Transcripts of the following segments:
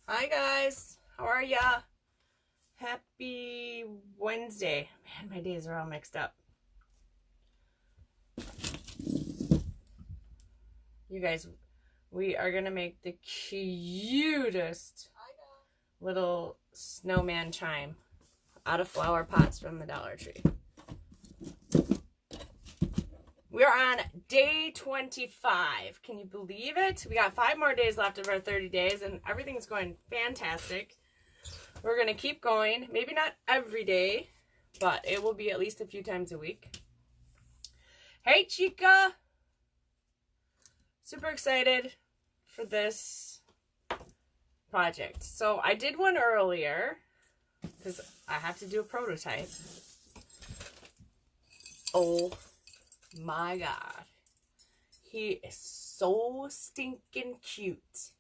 Hi guys, how are ya? Happy Wednesday. Man, my days are all mixed up. You guys, we are gonna make the cutest little snowman chime out of flower pots from the Dollar Tree. We're on day 25. Can you believe it? We got 5 more days left of our 30 days and everything's going fantastic. We're going to keep going. Maybe not every day, but it will be at least a few times a week. Hey, Chica! Super excited for this project. So I did one earlier because I have to do a prototype. Oh my god. He is so stinking cute.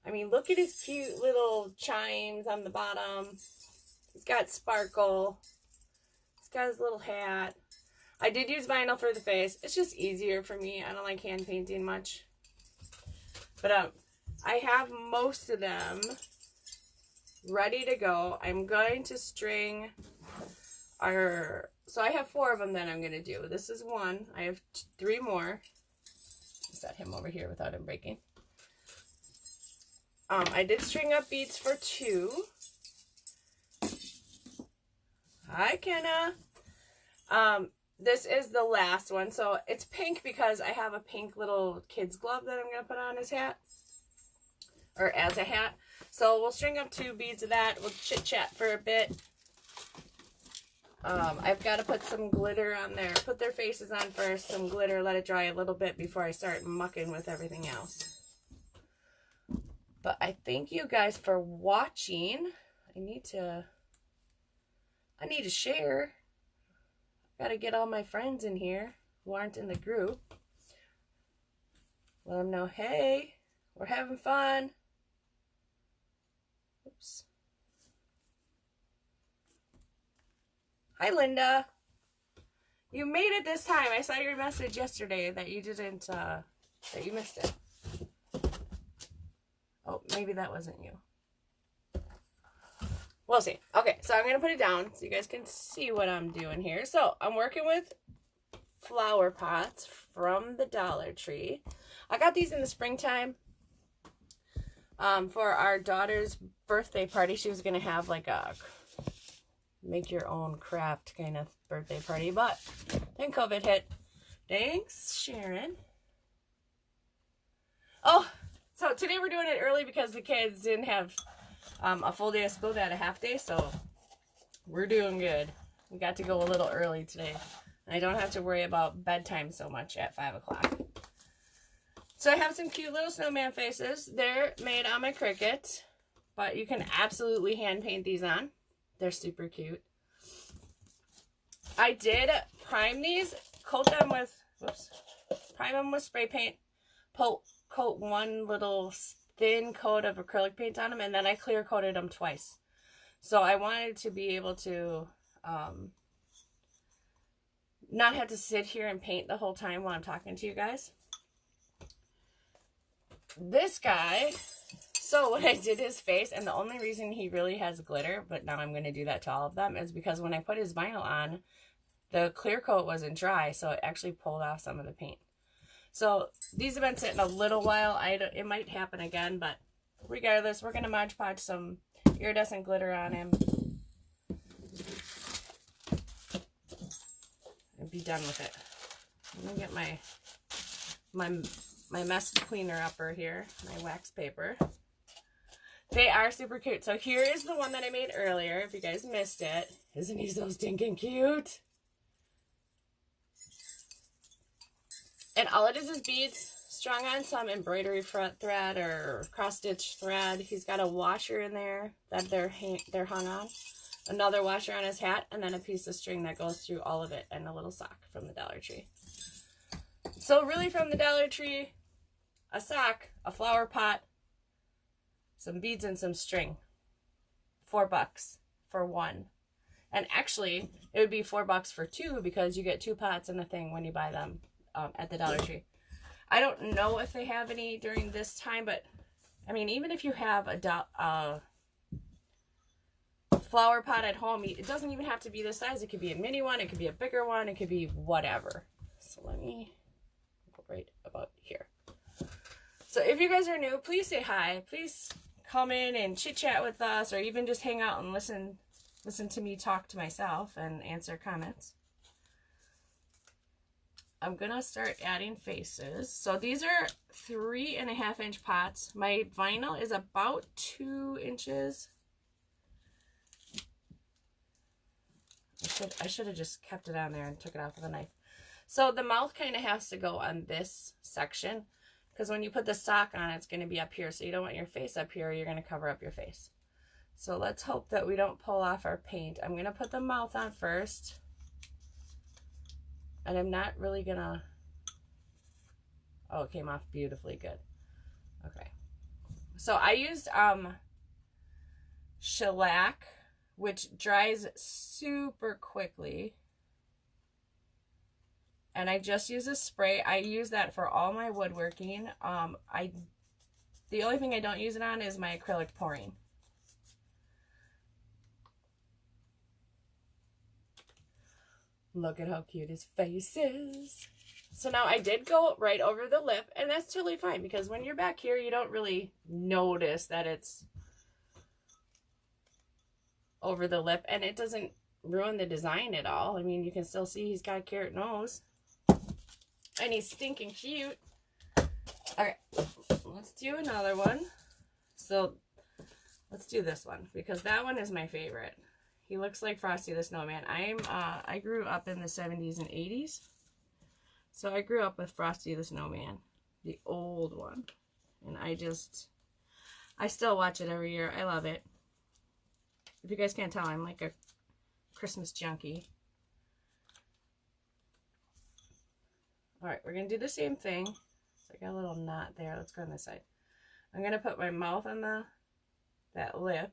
I mean, look at his cute little chimes on the bottom. He's got sparkle. He's got his little hat. I did use vinyl for the face. It's just easier for me. I don't like hand painting much. But I have most of them ready to go. I'm going to string our... So I have 4 of them that I'm going to do. This is one. I have 3 more. Set him over here without him breaking. I did string up beads for 2. Hi, Kenna. This is the last one. So it's pink because I have a pink little kid's glove that I'm going to put on his hat. Or as a hat. So we'll string up 2 beads of that. We'll chit-chat for a bit. I've got to put some glitter on there. Put their faces on first. Some glitter. Let it dry a little bit before I start mucking with everything else. But I thank you guys for watching. I need to share. Got to get all my friends in here who aren't in the group. Let them know, hey, we're having fun. Oops. Hi, Linda. You made it this time. I saw your message yesterday that you didn't, that you missed it. Oh, maybe that wasn't you. We'll see. Okay, so I'm going to put it down so you guys can see what I'm doing here. So I'm working with flower pots from the Dollar Tree. I got these in the springtime for our daughter's birthday party. She was going to have like a make your own craft kind of birthday party, but then COVID hit. Thanks, Sharon. Oh, so today we're doing it early because the kids didn't have a full day of school. They had a half day, so we're doing good. We got to go a little early today. I don't have to worry about bedtime so much at 5 o'clock. So I have some cute little snowman faces. They're made on my Cricut, but you can absolutely hand paint these on. They're super cute. I did prime these, coat them with, prime them with spray paint, coat one little thin coat of acrylic paint on them, and then I clear coated them twice. So I wanted to be able to not have to sit here and paint the whole time while I'm talking to you guys. This guy, so what I did his face, and the only reason he really has glitter, but now I'm going to do that to all of them, is because when I put his vinyl on, the clear coat wasn't dry, so it actually pulled off some of the paint. So these have been sitting a little while. It might happen again, but regardless, we're going to Mod Podge some iridescent glitter on him. And be done with it. Let me get my mess cleaner upper here, my wax paper. They are super cute. So here is the one that I made earlier, if you guys missed it. Isn't he so stinking cute? And all it is beads strung on some embroidery front thread or cross-stitch thread. He's got a washer in there that they're hung on. Another washer on his hat, and then a piece of string that goes through all of it, and a little sock from the Dollar Tree. So really from the Dollar Tree, a sock, a flower pot, some beads, and some string. $4 for one. And actually, it would be $4 for 2 because you get 2 pots and a thing when you buy them at the Dollar Tree. I don't know if they have any during this time, but I mean, even if you have a flower pot at home, it doesn't even have to be this size. It could be a mini one, it could be a bigger one, it could be whatever. So let me go right about here. So if you guys are new, please say hi. Please come in and chit chat with us, or even just hang out and listen to me talk to myself and answer comments. I'm gonna start adding faces. So these are 3.5 inch pots. My vinyl is about 2 inches. I should have just kept it on there and took it off with a knife. So the mouth kind of has to go on this section, because when you put the sock on, it's going to be up here. So you don't want your face up here. You're going to cover up your face. So let's hope that we don't pull off our paint. I'm going to put the mouth on first. And I'm not really going to... Oh, it came off beautifully good. Okay. So I used shellac, which dries super quickly. And I just use a spray. I use that for all my woodworking. The only thing I don't use it on is my acrylic pouring. Look at how cute his face is. So now I did go right over the lip, and that's totally fine, because when you're back here, you don't really notice that it's over the lip, and it doesn't ruin the design at all. I mean, you can still see he's got a carrot nose. And he's stinking cute. Alright, let's do another one. So, let's do this one, because that one is my favorite. He looks like Frosty the Snowman. I grew up in the 70s and 80s. So I grew up with Frosty the Snowman, the old one. And I still watch it every year. I love it. If you guys can't tell, I'm like a Christmas junkie. Alright, we're going to do the same thing. So I got a little knot there. Let's go on this side. I'm going to put my mouth on that lip.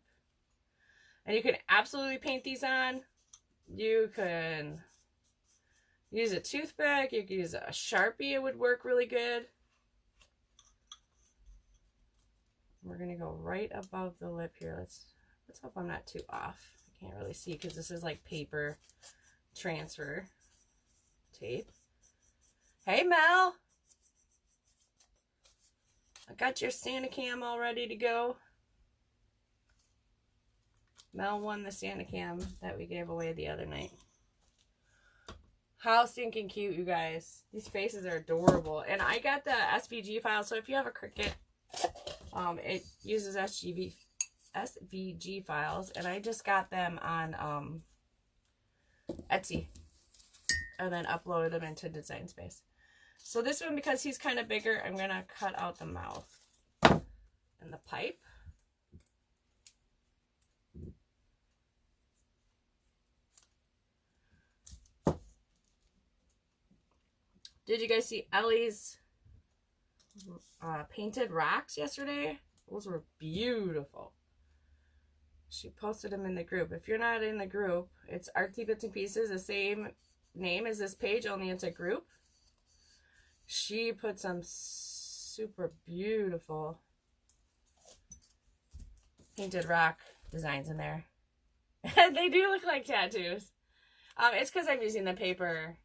And you can absolutely paint these on. You can use a toothpick. You can use a Sharpie. It would work really good. We're going to go right above the lip here. Let's hope I'm not too off. I can't really see because this is like paper transfer tape. Hey, Mel. I got your Santa cam all ready to go. Mel won the Santa cam that we gave away the other night. How stinking cute, you guys. These faces are adorable. And I got the SVG file, so if you have a Cricut, it uses SVG files, and I just got them on Etsy and then uploaded them into Design Space. So this one, because he's kind of bigger, I'm going to cut out the mouth and the pipe. Did you guys see Ellie's painted rocks yesterday? Those were beautiful. She posted them in the group. If you're not in the group, it's Artsy Bits and Pieces, the same name as this page, only it's a group. She put some super beautiful painted rock designs in there. They do look like tattoos. It's because I'm using the paper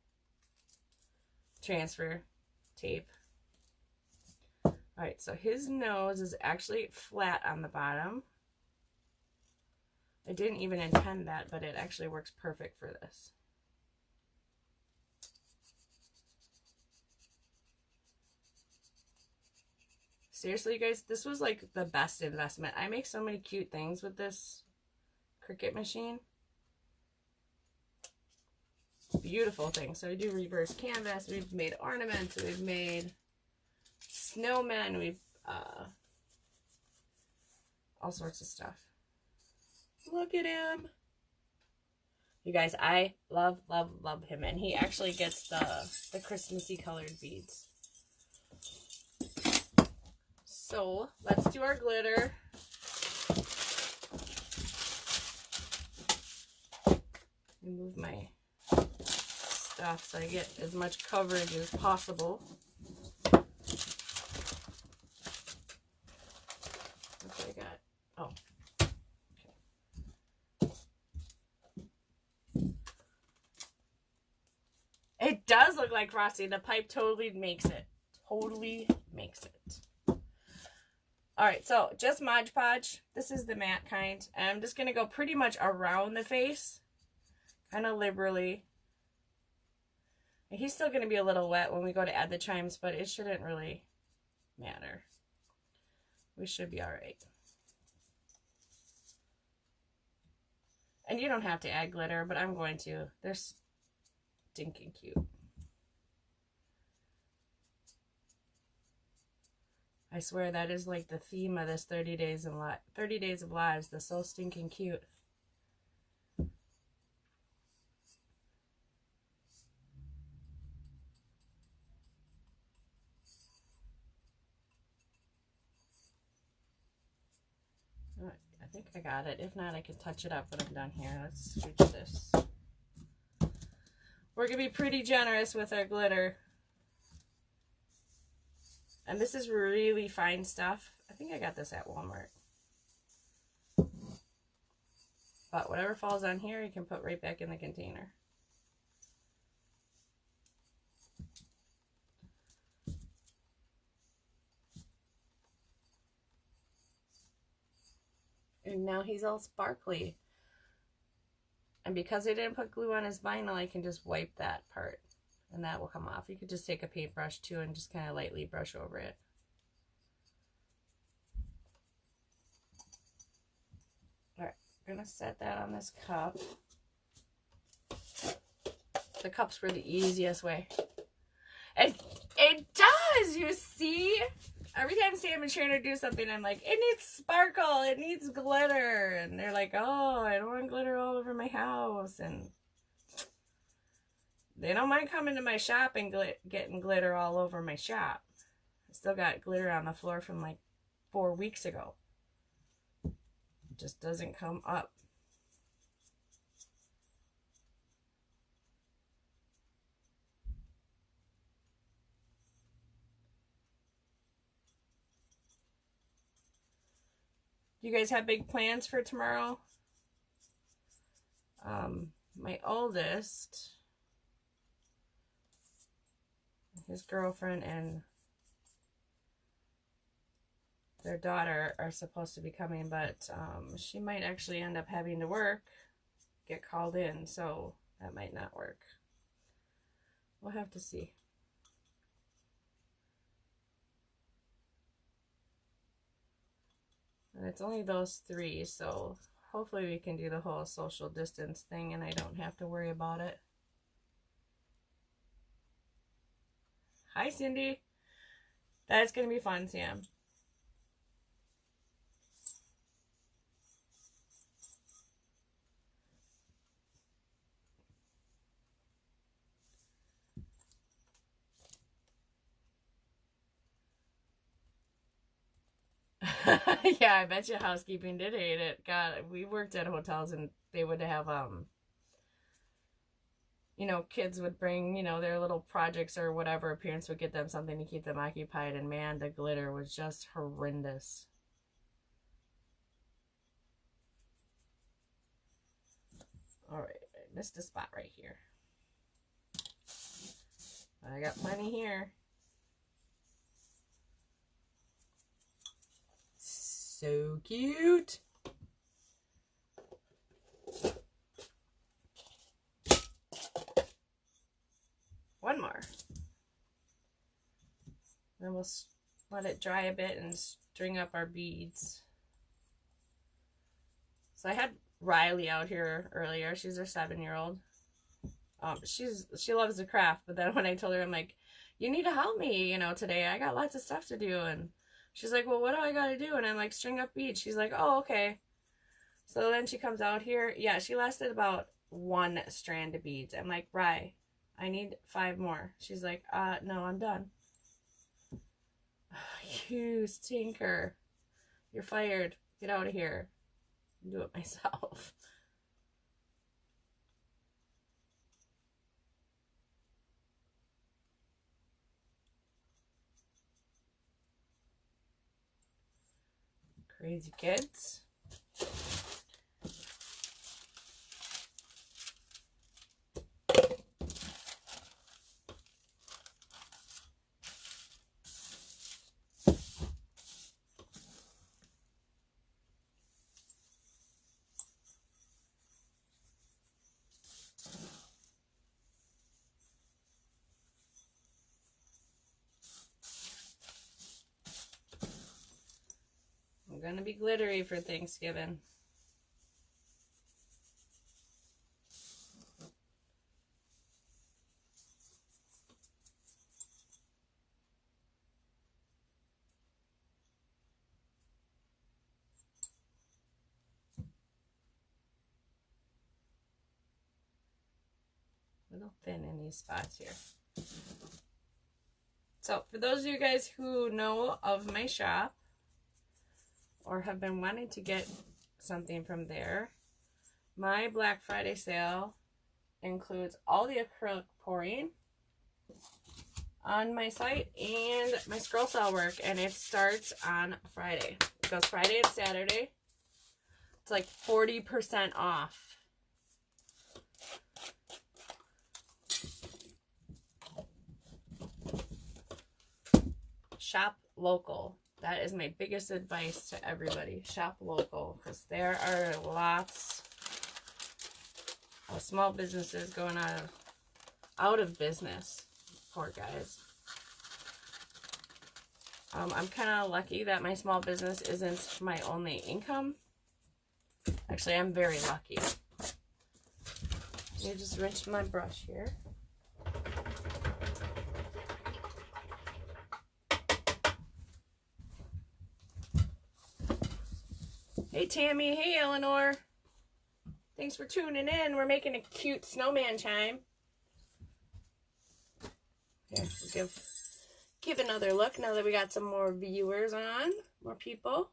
transfer tape. Alright, so his nose is actually flat on the bottom. I didn't even intend that, but it actually works perfect for this. Seriously, you guys, this was like the best investment. I make so many cute things with this Cricut machine. Beautiful things. So we do reverse canvas. We've made ornaments. We've made snowmen. We've all sorts of stuff. Look at him. You guys, I love, love, love him. And he actually gets the Christmassy colored beads. So, let's do our glitter. Move my stuff so I get as much coverage as possible. does look like frosting. The pipe totally makes it. Totally makes it. Alright, so just Mod Podge. This is the matte kind. And I'm just going to go pretty much around the face. Kind of liberally. And he's still going to be a little wet when we go to add the chimes, but it shouldn't really matter. We should be alright. And you don't have to add glitter, but I'm going to. They're stinking cute. I swear that is like the theme of this 30 Days of Lives. They're so stinking cute. I think I got it. If not, I can touch it up when I'm done here. Let's scooch this. We're going to be pretty generous with our glitter. And this is really fine stuff. I think I got this at Walmart. But whatever falls on here, you can put right back in the container. And now he's all sparkly. And because I didn't put glue on his vinyl, I can just wipe that part. And that will come off. You could just take a paintbrush too and just kind of lightly brush over it. Alright, I'm going to set that on this cup. The cups were the easiest way. And it does, you see? Every time Sam is trying to do something, I'm like, it needs sparkle, it needs glitter. And they're like, oh, I don't want glitter all over my house. And they don't mind coming to my shop and getting glitter all over my shop. I still got glitter on the floor from like 4 weeks ago. It just doesn't come up. You guys have big plans for tomorrow? My oldest, his girlfriend and their daughter are supposed to be coming, but she might actually end up having to work, get called in, so that might not work. We'll have to see. And it's only those three, so hopefully we can do the whole social distance thing and I don't have to worry about it. Hi, Cindy. That's going to be fun, Sam. Yeah, I bet you housekeeping did hate it. God, we worked at hotels and they would have, you know, kids would bring, you know, their little projects or whatever. Parents would get them something to keep them occupied. And man, the glitter was just horrendous. All right, I missed a spot right here. I got plenty here. So cute. One more. Then we'll let it dry a bit and string up our beads. So I had Riley out here earlier. She's our 7-year-old. She loves to craft, but then when I told her, I'm like, you need to help me, you know, today. I got lots of stuff to do. And she's like, well, what do I got to do? And I'm like, string up beads. She's like, oh, okay. So then she comes out here. Yeah, she lasted about 1 strand of beads. I'm like, Rye, I need 5 more. She's like, no, I'm done. You stinker. You're fired. Get out of here. I'll do it myself. Crazy kids. I'm gonna be glittery for Thanksgiving. A little thin in these spots here. So for those of you guys who know of my shop or have been wanting to get something from there, my Black Friday sale includes all the acrylic pouring on my site and my scroll saw work, and it starts on Friday. It goes Friday and Saturday. It's like 40% off. Shop local. That is my biggest advice to everybody. Shop local, because there are lots of small businesses going out of business. Poor guys. I'm kind of lucky that my small business isn't my only income. Actually, I'm very lucky. Let me just rinse my brush here. Hey Tammy, hey Eleanor. Thanks for tuning in. We're making a cute snowman chime. Here, we'll give another look now that we got some more viewers on, more people.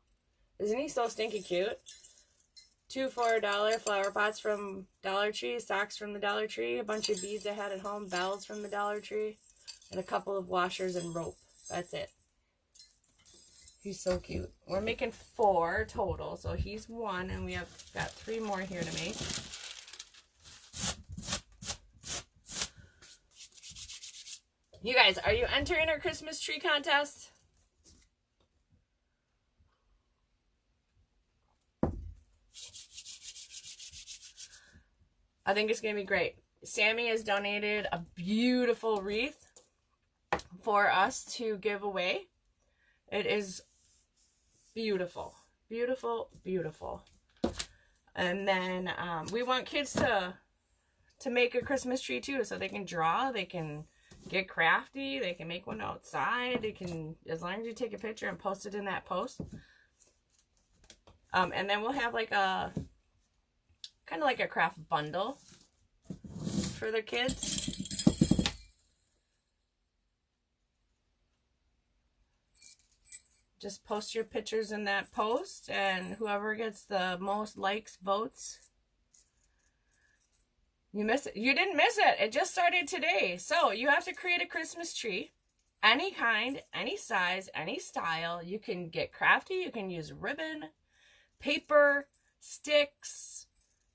Isn't he so stinky cute? 2 for $1 flower pots from Dollar Tree, socks from the Dollar Tree, a bunch of beads I had at home, bells from the Dollar Tree, and a couple of washers and rope. That's it. He's so cute. We're making 4 total, so he's 1, and we have got 3 more here to make. You guys, are you entering our Christmas tree contest? I think it's going to be great. Sammy has donated a beautiful wreath for us to give away. It is beautiful, beautiful, beautiful. And then we want kids to make a Christmas tree too, so they can draw, they can get crafty, they can make one outside, they can, as long as you take a picture and post it in that post. And then we'll have like a kind of like a craft bundle for the kids. Just post your pictures in that post, and whoever gets the most likes, votes. You miss it. You didn't miss it. It just started today. So you have to create a Christmas tree. Any kind, any size, any style. You can get crafty. You can use ribbon, paper, sticks.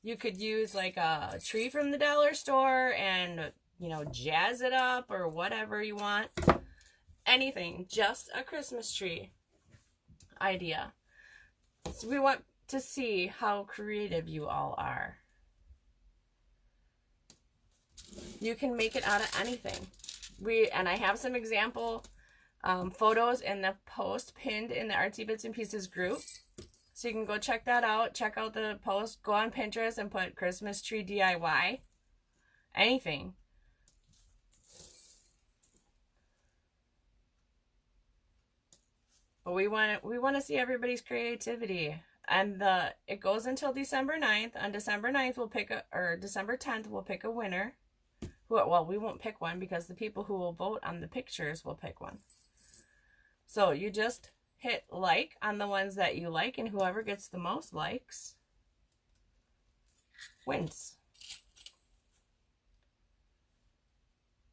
You could use like a tree from the dollar store and, you know, jazz it up or whatever you want. Anything. Just a Christmas tree idea. So we want to see how creative you all are. You can make it out of anything. And I have some example photos in the post pinned in the Artsy Bits and Pieces group. So you can go check that out. Check out the post. Go on Pinterest and put Christmas tree DIY. Anything. But we want to see everybody's creativity. And it goes until December 9th. On December 9th, December 10th, we'll pick a winner. Well, we won't pick one because the people who will vote on the pictures will pick one. So you just hit like on the ones that you like, and whoever gets the most likes wins.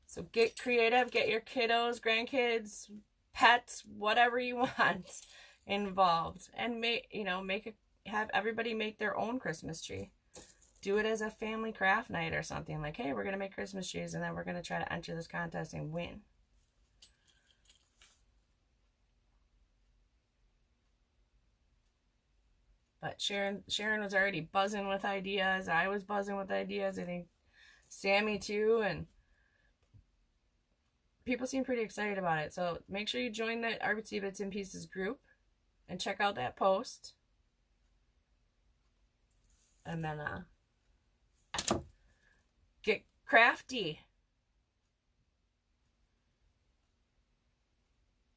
So get creative, get your kiddos, grandkids, pets, whatever you want involved, and have everybody make their own Christmas tree. Do it as a family craft night or something. Like, hey, we're going to make Christmas trees, and then we're going to try to enter this contest and win. But Sharon was already buzzing with ideas. I was buzzing with ideas. I think Sammy too, and people seem pretty excited about it. So make sure you join the Artsy Bits and Pieces group. and check out that post. And then get crafty.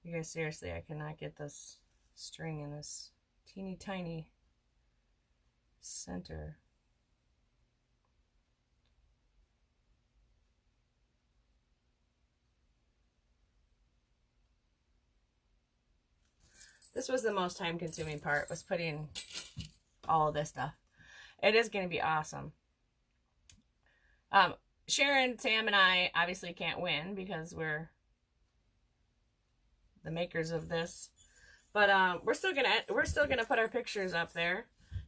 You guys, seriously, I cannot get this string in this teeny tiny center. This was the most time consuming part, was putting all of this stuff. It is going to be awesome. Sharon, Sam, and I obviously can't win because we're the makers of this. But we're still gonna put our pictures up there.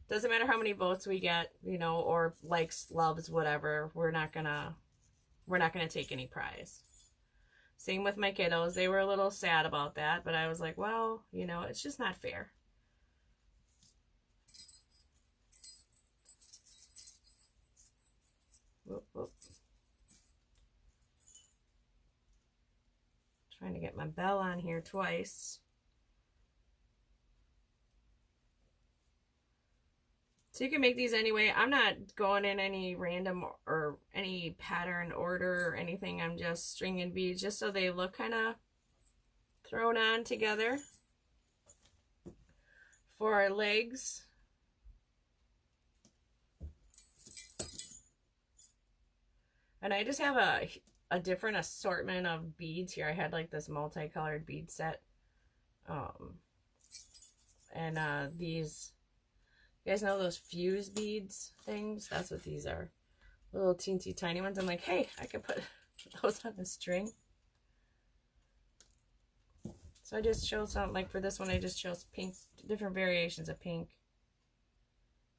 Doesn't matter how many votes we get, you know, or likes, loves, whatever. We're not gonna take any prize. Same with my kiddos. They were a little sad about that, but I was like, well, you know, it's just not fair. Whoop, whoop. Trying to get my bell on here twice. So you can make these anyway. I'm not going in any random or any pattern order or anything. I'm just stringing beads just so they look kind of thrown on together. For our legs, and I just have a different assortment of beads here. I had like this multicolored bead set. These, you guys know those fuse beads things? That's what these are. Little teensy tiny ones. I'm like, hey, I could put those on the string. So I just chose some, like for this one, I just chose pink, different variations of pink.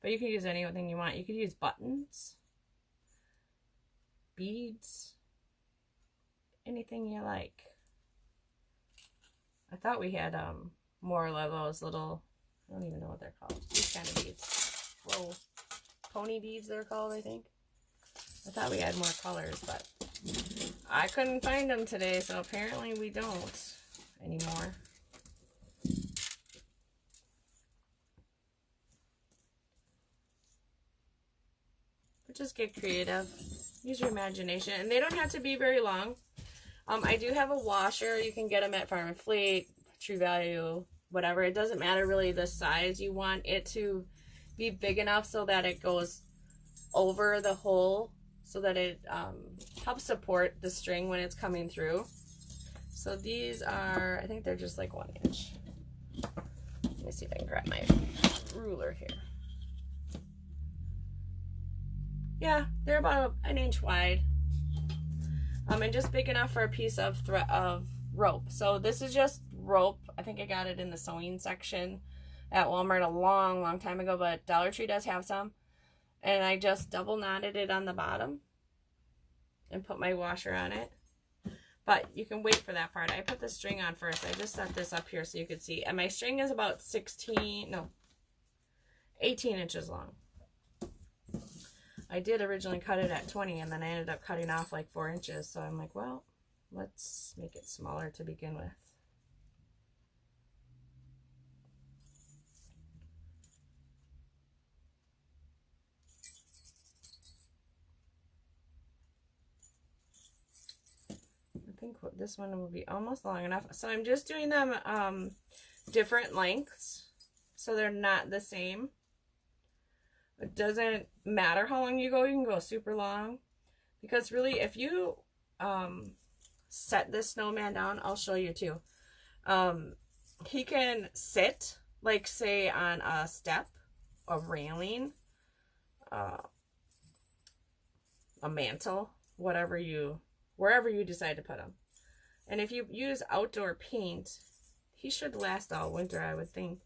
But you can use anything you want. You could use buttons, beads, anything you like. I thought we had more of those little, I don't even know what they're called. These kind of beads. Whoa. Pony beads they're called, I think. I thought we had more colors, but I couldn't find them today, so apparently we don't anymore. But just get creative. Use your imagination. And they don't have to be very long. I do have a washer. You can get them at Farm and Fleet, True Value, whatever. It doesn't matter really the size. You want it to be big enough so that it goes over the hole, so that it helps support the string when it's coming through. So these are, I think they're just like 1 inch. Let me see if I can grab my ruler here. Yeah, they're about 1 inch wide. And just big enough for a piece of rope. So this is just rope. I think I got it in the sewing section at Walmart a long time ago, but Dollar Tree does have some. And I just double knotted it on the bottom and put my washer on it. But you can wait for that part. I put the string on first. I just set this up here so you could see. And my string is about 18 inches long. I did originally cut it at 20, and then I ended up cutting off like 4 inches. So I'm like, well, let's make it smaller to begin with. I think this one will be almost long enough. So I'm just doing them different lengths, so they're not the same. It doesn't matter how long you can go super long, because really if you set this snowman down, I'll show you too. He can sit, like say on a step, a railing, a mantle, wherever you decide to put him. And if you use outdoor paint, he should last all winter, I would think.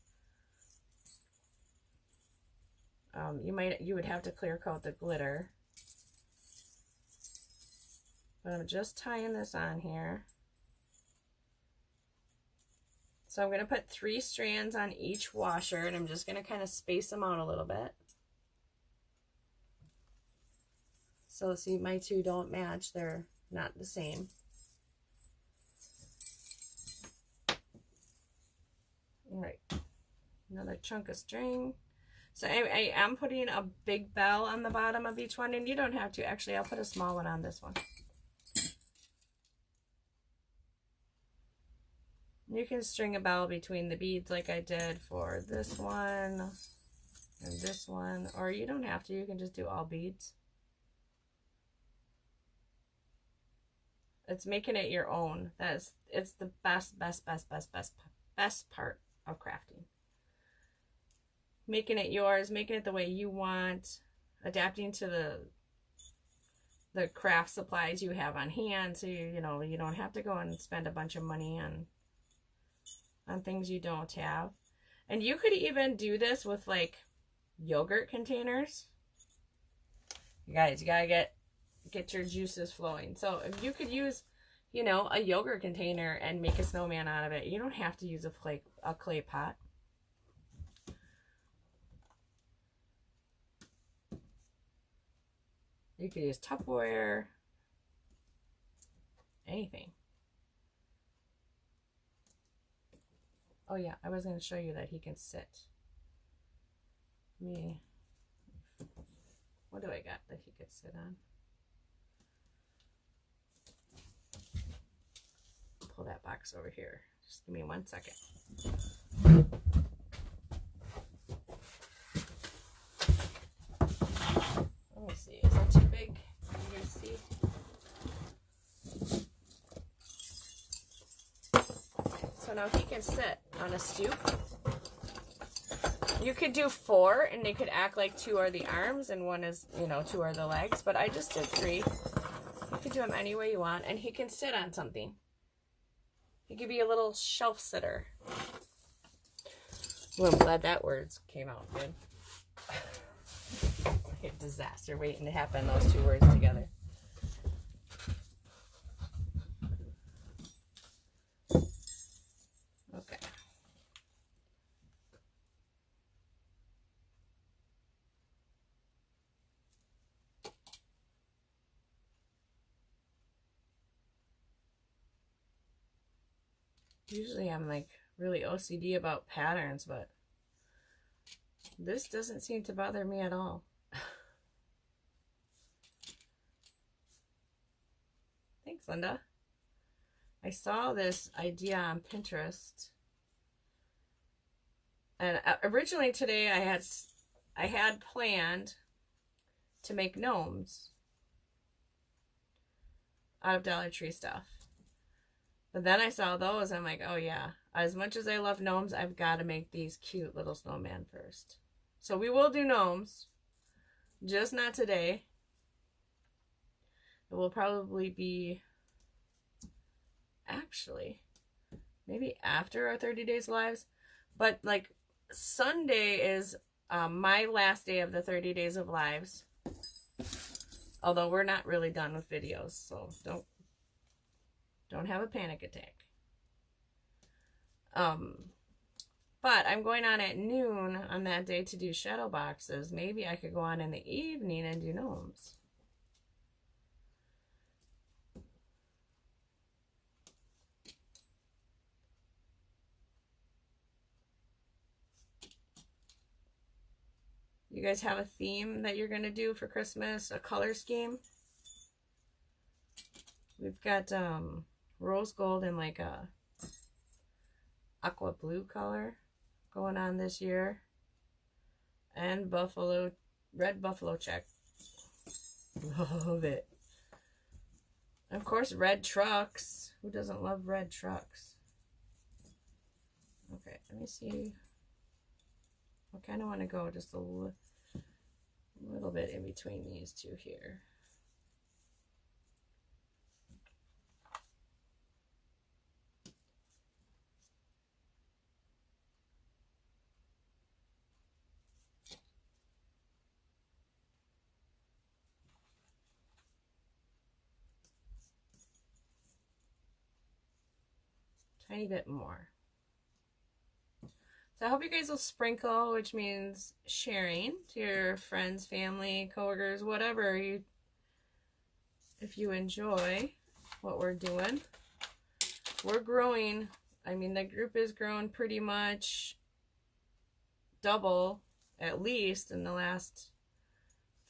You would have to clear coat the glitter. But I'm just tying this on here. So I'm going to put 3 strands on each washer, and I'm just going to kind of space them out a little bit. So see, my two don't match. They're not the same. All right. Another chunk of string. So I am putting a big bell on the bottom of each one, and you don't have to. Actually, I'll put a small one on this one. You can string a bell between the beads like I did for this one and this one, or you don't have to. You can just do all beads. It's making it your own. It's the best part of crafting. Making it yours, making it the way you want, adapting to the craft supplies you have on hand, so you know you don't have to go and spend a bunch of money on things you don't have. And you could even do this with like yogurt containers. You guys, you gotta get your juices flowing. So if you could use, you know, a yogurt container and make a snowman out of it, you don't have to use a clay pot. You could use Tupperware, anything. Oh yeah, I was going to show you that he can sit. What do I got that he could sit on? Pull that box over here. Just give me 1 second. Let me see. Is that too big? You guys see? So now he can sit on a stoop. You could do 4 and they could act like 2 are the arms and 1 is, you know, 2 are the legs, but I just did 3. You could do them any way you want, and he can sit on something. He could be a little shelf sitter. Well, I'm glad that words came out good. A disaster waiting to happen, those 2 words together. Okay. Usually I'm like really OCD about patterns, but this doesn't seem to bother me at all. Thanks, Linda. I saw this idea on Pinterest, and originally today I had planned to make gnomes out of Dollar Tree stuff. But then I saw those, and I'm like, oh yeah, as much as I love gnomes, I've got to make these cute little snowman first. So we will do gnomes, just not today. It will probably be, actually, maybe after our 30 days lives. But like Sunday is my last day of the 30 days of lives. Although we're not really done with videos, so don't have a panic attack. But I'm going on at noon on that day to do shadow boxes. Maybe I could go on in the evening and do gnomes. You guys have a theme that you're going to do for Christmas? A color scheme? We've got rose gold and like a aqua blue color going on this year. And red buffalo check. Love it. Of course, red trucks. Who doesn't love red trucks? Okay, let me see. I kind of want to go just a little bit in between these 2 here. Tiny bit more. So I hope you guys will sprinkle, which means sharing to your friends, family, coworkers, whatever if you enjoy what we're doing. We're growing. I mean, the group is growing pretty much double at least in the last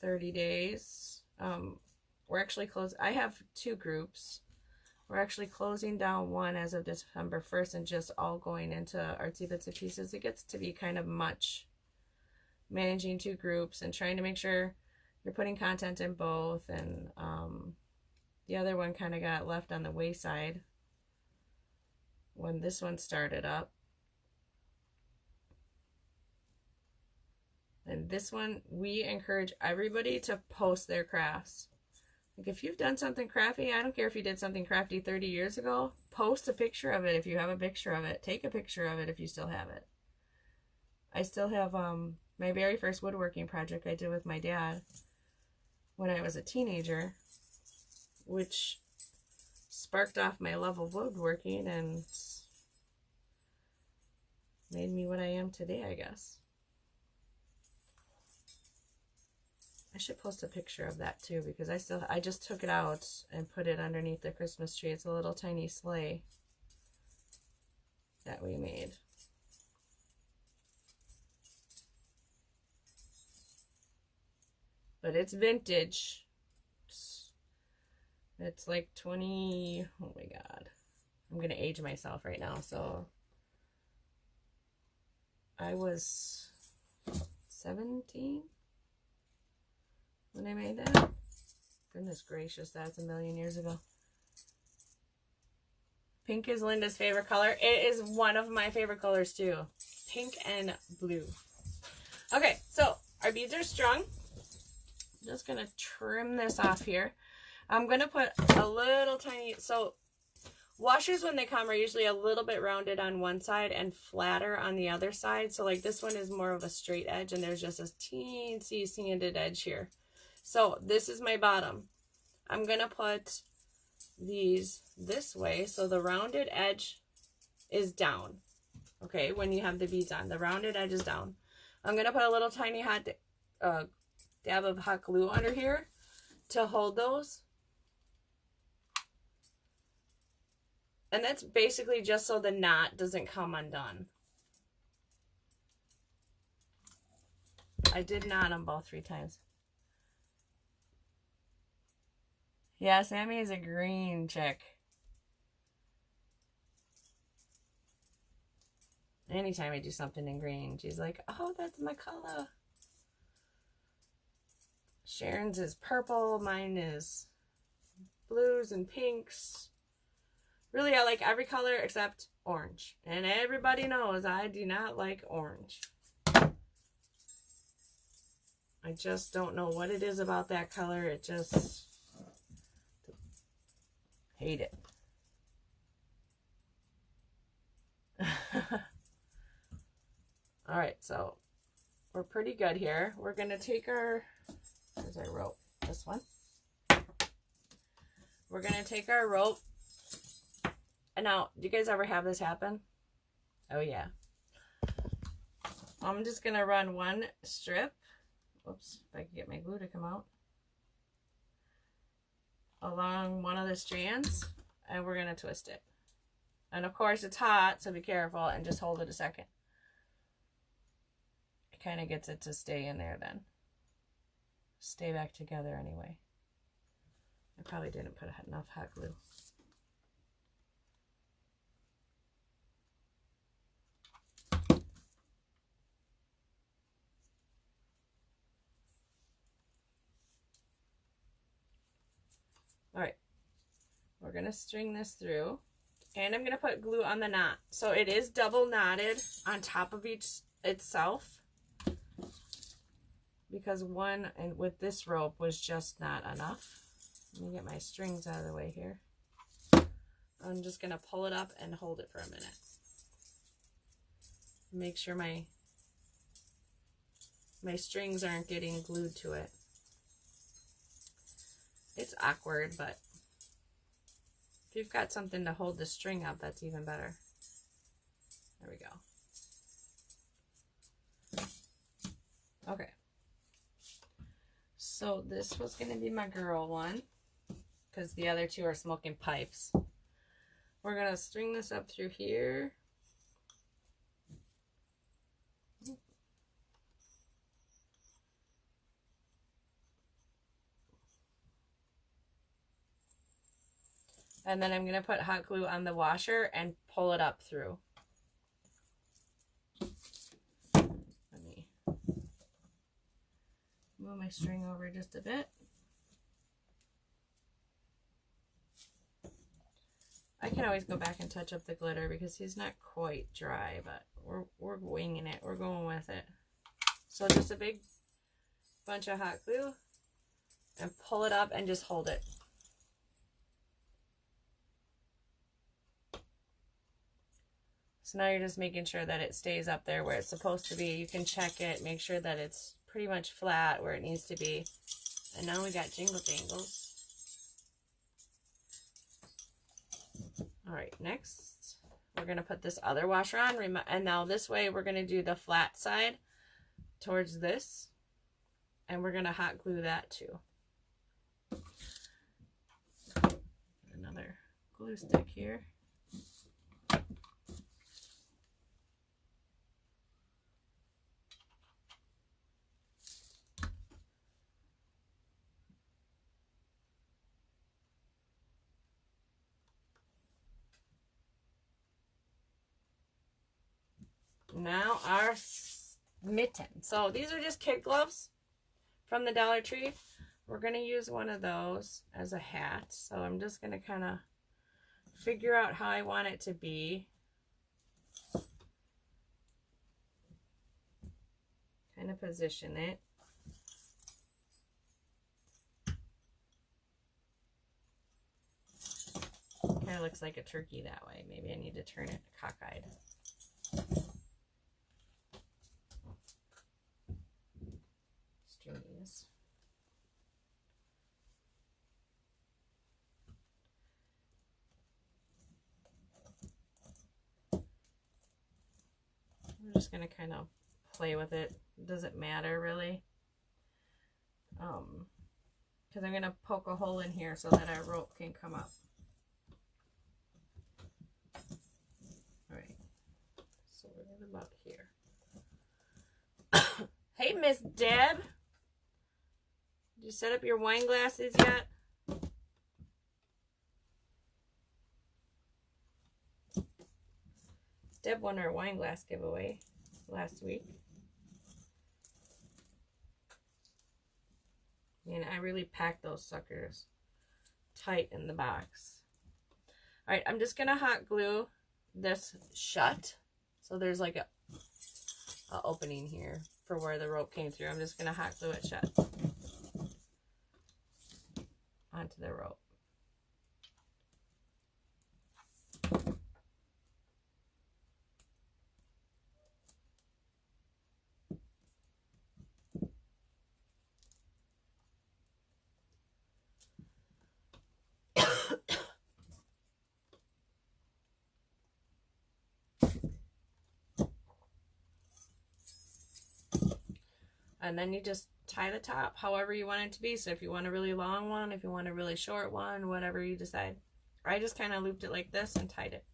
30 days. We're actually closed. I have 2 groups. We're actually closing down one as of December 1st and just all going into Artsy Bits and Pieces. It gets to be kind of much managing 2 groups and trying to make sure you're putting content in both. And the other one kind of got left on the wayside when this one started up. And this one, we encourage everybody to post their crafts. Like if you've done something crafty, I don't care if you did something crafty 30 years ago, post a picture of it if you have a picture of it. Take a picture of it if you still have it. I still have my very first woodworking project I did with my dad when I was a teenager, which sparked off my love of woodworking and made me what I am today, I guess. I should post a picture of that too, because I just took it out and put it underneath the Christmas tree. It's a little tiny sleigh that we made. But it's vintage. It's like 20, oh my God. I'm going to age myself right now. So I was 17 when I made that. Goodness gracious, that's a million years ago. Pink is Linda's favorite color. It is one of my favorite colors too. Pink and blue. Okay, so our beads are strung. I'm just going to trim this off here. I'm going to put a little tiny, so washers when they come are usually a little bit rounded on one side and flatter on the other side. So like this one is more of a straight edge and there's just a teensy sanded edge here. So this is my bottom. I'm going to put these this way. So the rounded edge is down. Okay, when you have the beads on, the rounded edge is down. I'm going to put a little tiny hot dab of hot glue under here to hold those. And that's basically just so the knot doesn't come undone. I did knot them both 3 times. Yeah, Sammy is a green chick. Anytime I do something in green, she's like, oh, that's my color. Sharon's is purple. Mine is blues and pinks. Really, I like every color except orange. And everybody knows I do not like orange. I just don't know what it is about that color. It just... hate it. All right, so we're pretty good here. We're going to take our... Here's our rope. This one. We're going to take our rope. And now, do you guys ever have this happen? Oh, yeah. I'm just going to run one strip. Whoops, if I can get my glue to come out. Along one of the strands. And we're going to twist it. And of course, it's hot, so be careful and just hold it a second. It kind of gets it to stay in there then. Stay back together anyway. I probably didn't put enough hot glue. All right, we're going to string this through, and I'm going to put glue on the knot. So it is double knotted on top of each itself, because one and with this rope was just not enough. Let me get my strings out of the way here. I'm just going to pull it up and hold it for a minute. Make sure my strings aren't getting glued to it. It's awkward, but if you've got something to hold the string up, that's even better. There we go. Okay. So this was going to be my girl one, because the other 2 are smoking pipes. We're going to string this up through here. And then I'm going to put hot glue on the washer and pull it up through. Let me move my string over just a bit. I can always go back and touch up the glitter because he's not quite dry, but we're winging it. We're going with it. So just a big bunch of hot glue and pull it up and just hold it. So now you're just making sure that it stays up there where it's supposed to be. You can check it, make sure that it's pretty much flat where it needs to be. And now we got jingle jangles. All right, next we're going to put this other washer on. And now this way we're going to do the flat side towards this. And we're going to hot glue that too. Another glue stick here. Now our mitten. So these are just kid gloves from the Dollar Tree. We're going to use one of those as a hat. So I'm just going to kind of figure out how I want it to be. Kind of position it. Kind of looks like a turkey that way. Maybe I need to turn it cockeyed. Stringies. I'm just going to kind of play with it. It doesn't matter really. Because I'm going to poke a hole in here so that our rope can come up. Alright. So we're at about here. Hey, Miss Deb. Did you set up your wine glasses yet? Deb won our wine glass giveaway last week. And I really packed those suckers tight in the box. Alright, I'm just going to hot glue this shut. So there's like a opening here for where the rope came through. I'm just going to hot glue it shut onto the rope. And then you just tie the top however you want it to be. So if you want a really long one, if you want a really short one, whatever you decide. I just kind of looped it like this and tied it.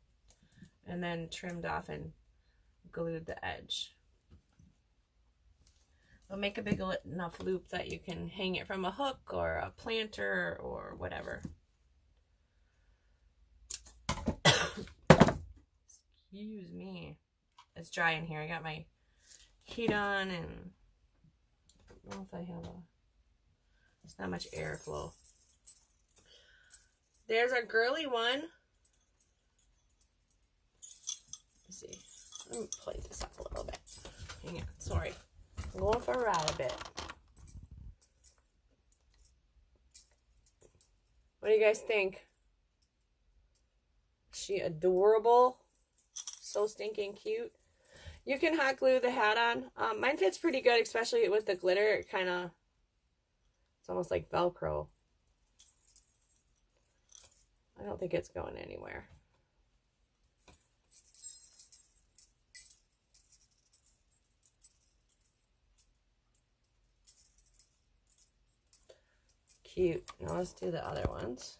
And then trimmed off and glued the edge. But make a big enough loop that you can hang it from a hook or a planter or whatever. Excuse me. It's dry in here. I got my heat on and I don't know if I have there's not much airflow. There's a girly one. Let's see. Let me play this up a little bit. Hang on. Sorry. I'm going for a ride a bit. What do you guys think? Is she adorable? So stinking cute. You can hot glue the hat on. Mine fits pretty good, especially with the glitter. It kind of, it's almost like Velcro. I don't think it's going anywhere. Cute. Now let's do the other ones.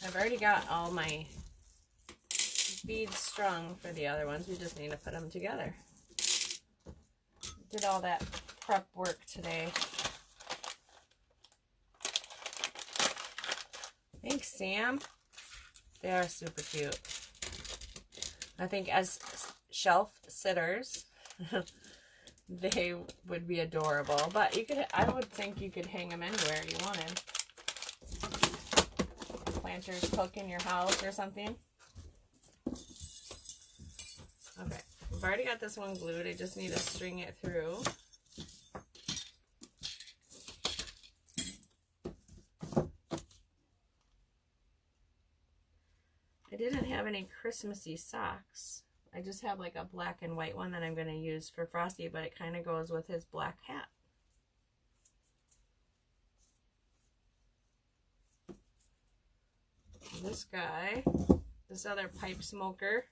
I've already got all my beads strung for the other ones. We just need to put them together. did all that prep work today. Thanks, Sam. They are super cute. I think as shelf sitters, they would be adorable. But you could, I would think you could hang them anywhere you wanted. Planters cook in your house or something. Okay, I've already got this one glued. I just need to string it through. I didn't have any Christmassy socks. I just have like a black and white one that I'm going to use for Frosty, but it kind of goes with his black hat. This guy, this other pipe smoker,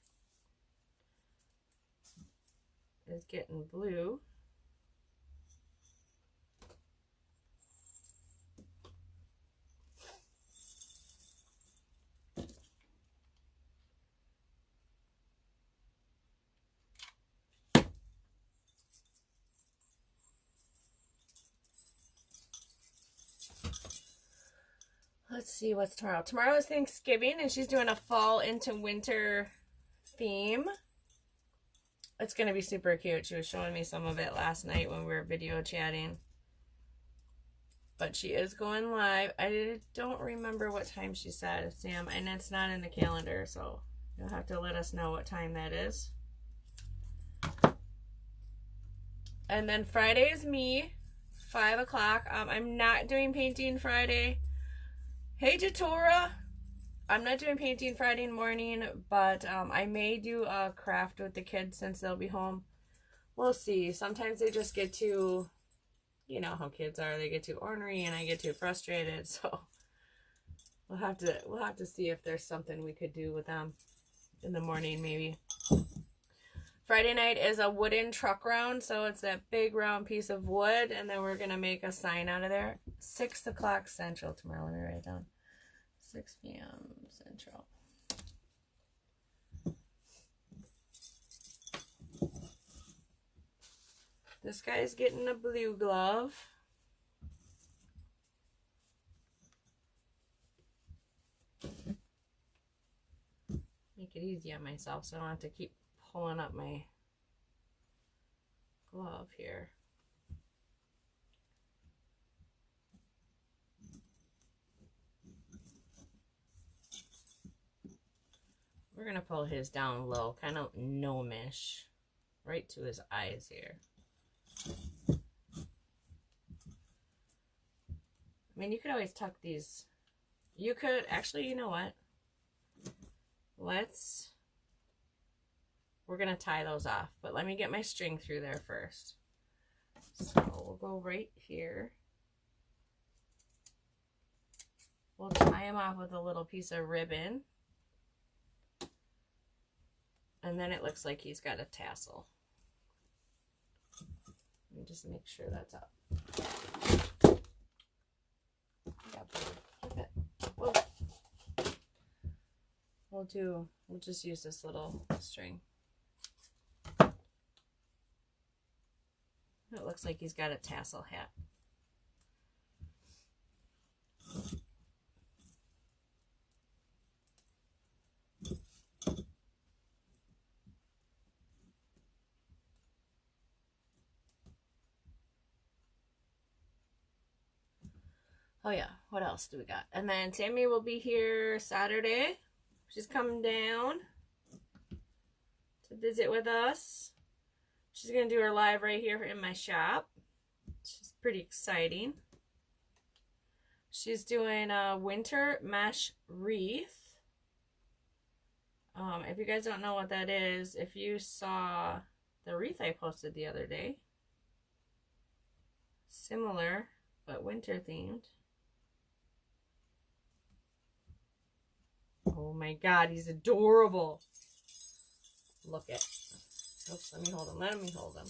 is getting blue. Let's see what's tomorrow. Tomorrow is Thanksgiving, and she's doing a fall into winter theme. It's going to be super cute. She was showing me some of it last night when we were video chatting. But she is going live. I don't remember what time she said, Sam, and it's not in the calendar, so you'll have to let us know what time that is. And then Friday is me, 5 o'clock. I'm not doing painting Friday. Hey, Jatora. I'm not doing painting Friday morning, but I may do a craft with the kids since they'll be home. We'll see. Sometimes they just get too, you know how kids are. They get too ornery and I get too frustrated. So we'll have to see if there's something we could do with them in the morning maybe. Friday night is a wooden truck round, so it's that big round piece of wood, and then we're going to make a sign out of there. 6 o'clock Central tomorrow. Let me write it down. 6 p.m. Central. This guy's getting a blue glove. Make it easy on myself so I don't have to keep pulling up my glove here. We're going to pull his down low, kind of gnomish, right to his eyes here. I mean, you could always tuck these. You could, actually, you know what? We're going to tie those off, but let me get my string through there first. So we'll go right here. We'll tie him off with a little piece of ribbon. And then it looks like he's got a tassel. Let me just make sure that's up. Yeah, whoa. We'll just use this little string. It looks like he's got a tassel hat. Oh yeah, what else do we got? And then Tammy will be here Saturday. She's coming down to visit with us. She's going to do her live right here in my shop. She's pretty exciting. She's doing a winter mesh wreath. If you guys don't know what that is, if you saw the wreath I posted the other day, similar but winter themed. Oh my God, he's adorable. Look at. Oops, let me hold him. Let me hold him.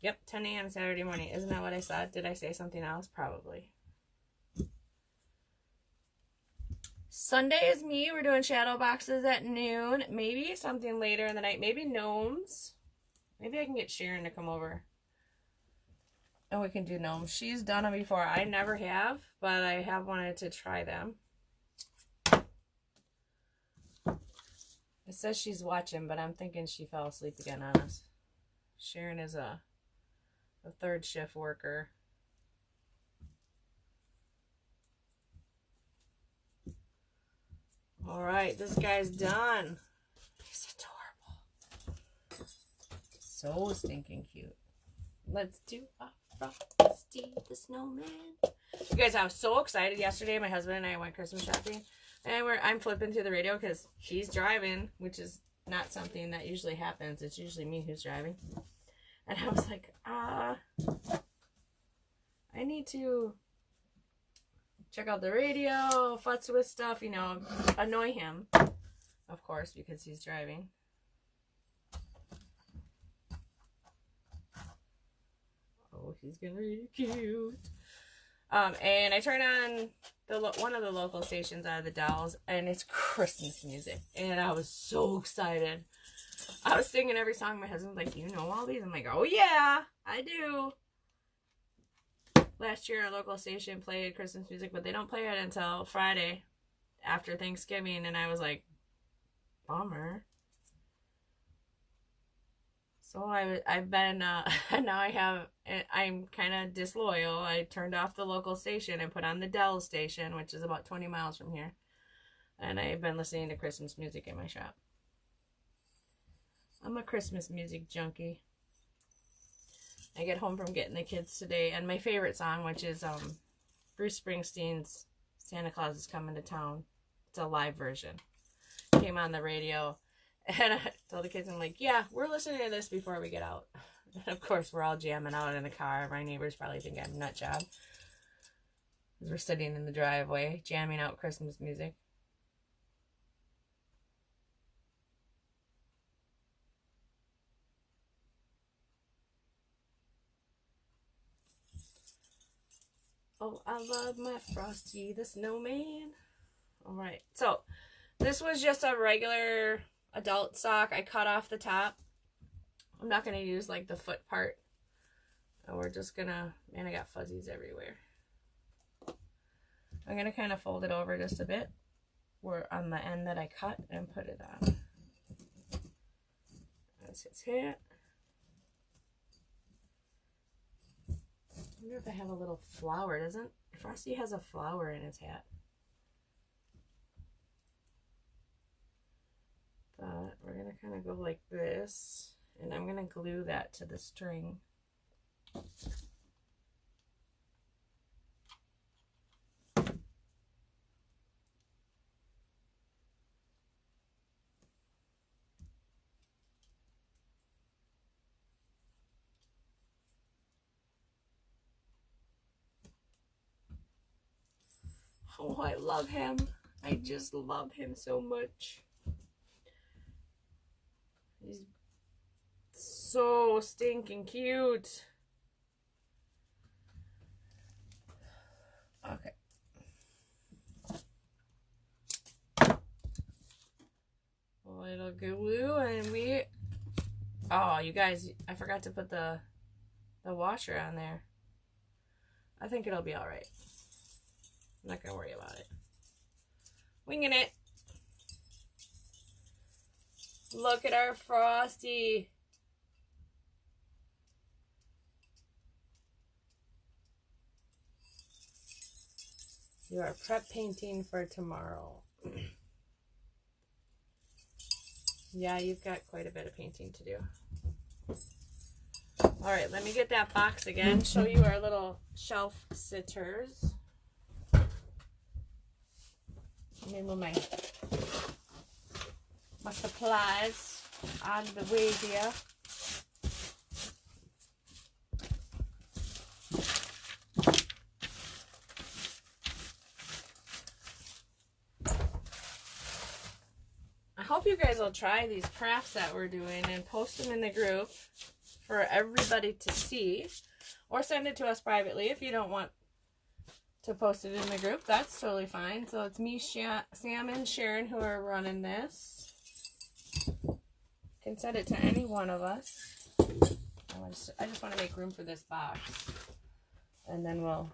Yep, 10 a.m. Saturday morning. Isn't that what I said? Did I say something else? Probably. Sunday is me. We're doing shadow boxes at noon. Maybe something later in the night. Maybe gnomes. Maybe I can get Sharon to come over. And we can do gnomes. She's done them before. I never have, but I have wanted to try them. It says she's watching, but I'm thinking she fell asleep again on us. Sharon is a third shift worker. All right, this guy's done. He's adorable. So stinking cute. Let's do a Frosty the Snowman. You guys, I was so excited yesterday. My husband and I went Christmas shopping. And I'm flipping through the radio because he's driving, which is not something that usually happens. It's usually me who's driving. And I was like, I need to check out the radio, futz with stuff, you know, annoy him, of course, because he's driving. Oh, he's gonna be cute. And I turn on one of the local stations out of the Dells, and it's Christmas music, and I was so excited. I was singing every song. My husband's like, "You know all these?" I'm like, "Oh yeah, I do." Last year, our local station played Christmas music, but they don't play it until Friday after Thanksgiving, and I was like, bummer. So I've been, now I'm kind of disloyal. I turned off the local station and put on the Dell station, which is about 20 miles from here. And I've been listening to Christmas music in my shop. I'm a Christmas music junkie. I get home from getting the kids today, and my favorite song, which is Bruce Springsteen's Santa Claus is Coming to Town. It's a live version. Came on the radio, and I told the kids, I'm like, yeah, we're listening to this before we get out. And of course, we're all jamming out in the car. My neighbors probably think I'm a nut job. We're sitting in the driveway, jamming out Christmas music. Oh, I love my Frosty the Snowman. Alright, so this was just a regular adult sock. I cut off the top. I'm not going to use like the foot part. And we're just going to, man, I got fuzzies everywhere. I'm going to kind of fold it over just a bit. We're on the end that I cut and put it on. That's his hat. I wonder if I have a little flower. Doesn't Frosty has a flower in his hat? But we're going to kind of go like this. And I'm going to glue that to the string. Oh, I love him. I just love him so much. He's so stinking cute. Okay. A little glue, and we... Oh, you guys, I forgot to put the washer on there. I think it'll be alright. I'm not going to worry about it. Winging it. Look at our Frosty. You are prep painting for tomorrow. Yeah, you've got quite a bit of painting to do. Alright, let me get that box again. Show you our little shelf sitters. Let me move my supplies out of the way here. I hope you guys will try these crafts that we're doing and post them in the group for everybody to see, or send it to us privately if you don't want to post it in the group, that's totally fine. So it's me, Sam, and Sharon who are running this. You can send it to any one of us. I just want to make room for this box. And then we'll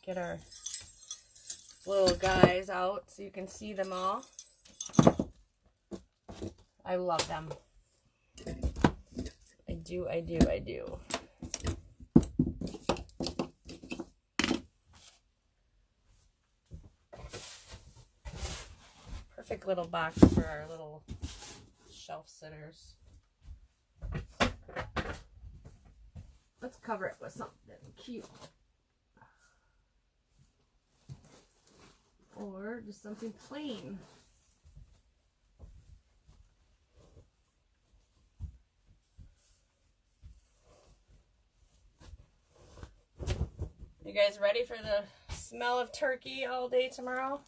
get our little guys out so you can see them all. I love them. I do. Perfect little box for our little shelf sitters. Let's cover it with something cute. Or just something plain. You guys ready for the smell of turkey all day tomorrow?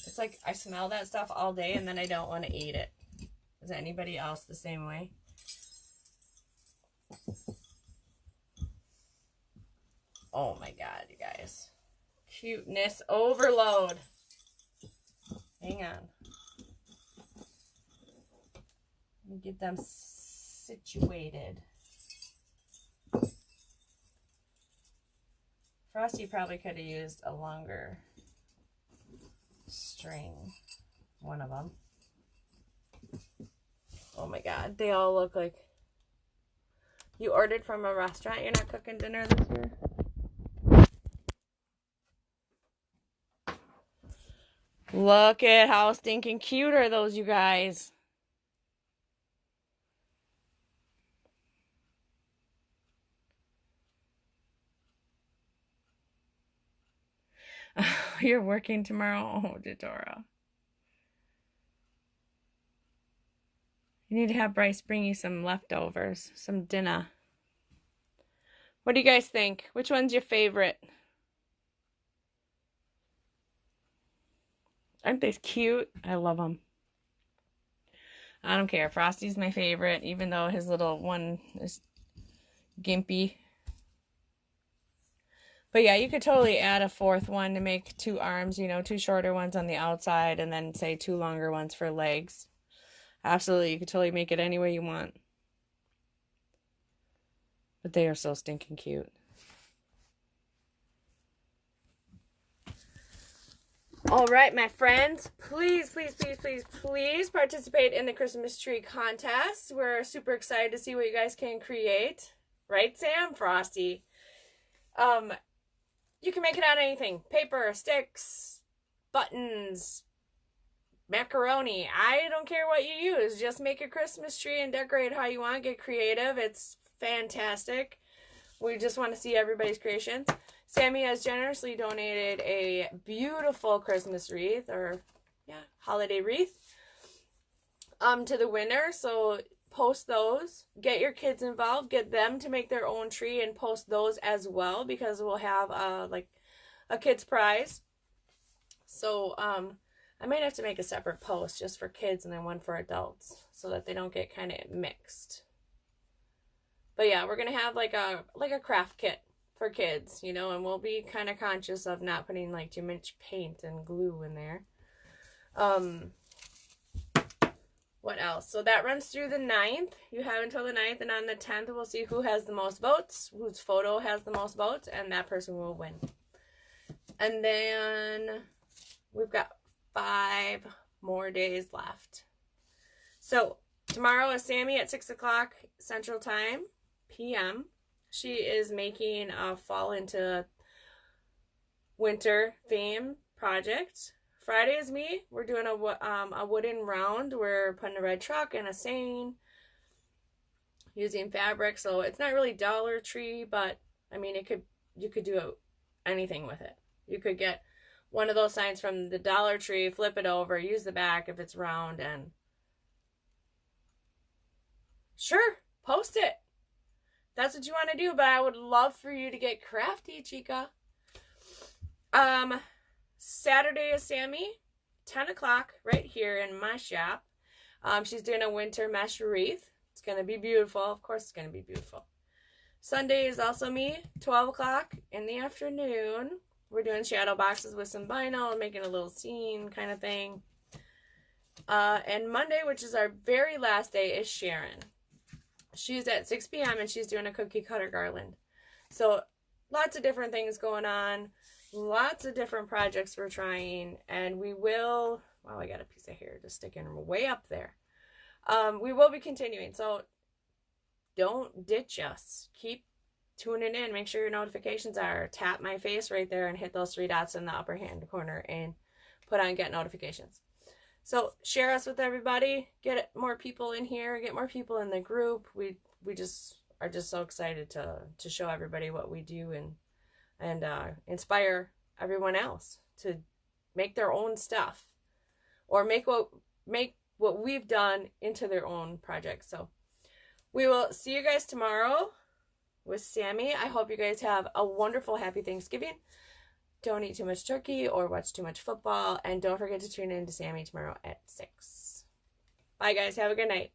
It's like I smell that stuff all day and then I don't want to eat it. Is anybody else the same way? Oh my God, you guys. Cuteness overload. Hang on. Let me get them situated. Frosty probably could have used a longer string. One of them. Oh my God, they all look like you ordered from a restaurant. You're not cooking dinner this year? Look at how stinking cute are those, you guys. You're working tomorrow? Oh, Dora. You need to have Bryce bring you some leftovers, some dinner. What do you guys think? Which one's your favorite? Aren't they cute? I love them. I don't care. Frosty's my favorite, even though his little one is gimpy. But yeah, you could totally add a fourth one to make two arms, you know, two shorter ones on the outside and then say two longer ones for legs. Absolutely, you could totally make it any way you want. But they are so stinking cute. All right, my friends, please participate in the Christmas tree contest. We're super excited to see what you guys can create. Right, Sam? Frosty. You can make it out of anything. Paper, sticks, buttons, macaroni. I don't care what you use. Just make a Christmas tree and decorate how you want. Get creative. It's fantastic. We just want to see everybody's creations. Sammy has generously donated a beautiful Christmas wreath, or holiday wreath, to the winner. So post those. Get your kids involved. Get them to make their own tree and post those as well, because we'll have like a kids prize. So I might have to make a separate post just for kids and then one for adults so that they don't get kind of mixed. But yeah, we're going to have like a craft kit for kids, you know, and we'll be kind of conscious of not putting like too much paint and glue in there. What else? So that runs through the 9th. You have until the 9th, and on the 10th we'll see who has the most votes, whose photo has the most votes, and that person will win. And then we've got 5 more days left. So tomorrow is Sammy at 6 o'clock Central Time, p.m. She is making a fall into winter theme project. Friday is me. We're doing a wooden round. We're putting a red truck and a saying, using fabric. So it's not really Dollar Tree, but I mean, you could do anything with it. You could get one of those signs from the Dollar Tree, flip it over, use the back if it's round, and sure, post it. That's what you want to do, but I would love for you to get crafty, chica. Saturday is Sammy, 10 o'clock right here in my shop. She's doing a winter mesh wreath. It's going to be beautiful. Of course it's going to be beautiful. Sunday is also me, 12 o'clock in the afternoon. We're doing shadow boxes with some vinyl, making a little scene kind of thing. And Monday, which is our very last day, is Sharon. She's at 6 p.m. and she's doing a cookie cutter garland. So lots of different things going on. Lots of different projects we're trying. And we will... Wow, I got a piece of hair just sticking way up there. We will be continuing. So don't ditch us. Keep tuning in. Make sure your notifications are. Tap my face right there and hit those 3 dots in the upper hand corner and put on get notifications. So share us with everybody. Get more people in here. Get more people in the group. We just are just so excited to show everybody what we do and inspire everyone else to make their own stuff or make what we've done into their own projects. So we will see you guys tomorrow with Sammy. I hope you guys have a wonderful, happy Thanksgiving. Don't eat too much turkey or watch too much football. And don't forget to tune in to Sammy tomorrow at 6. Bye, guys. Have a good night.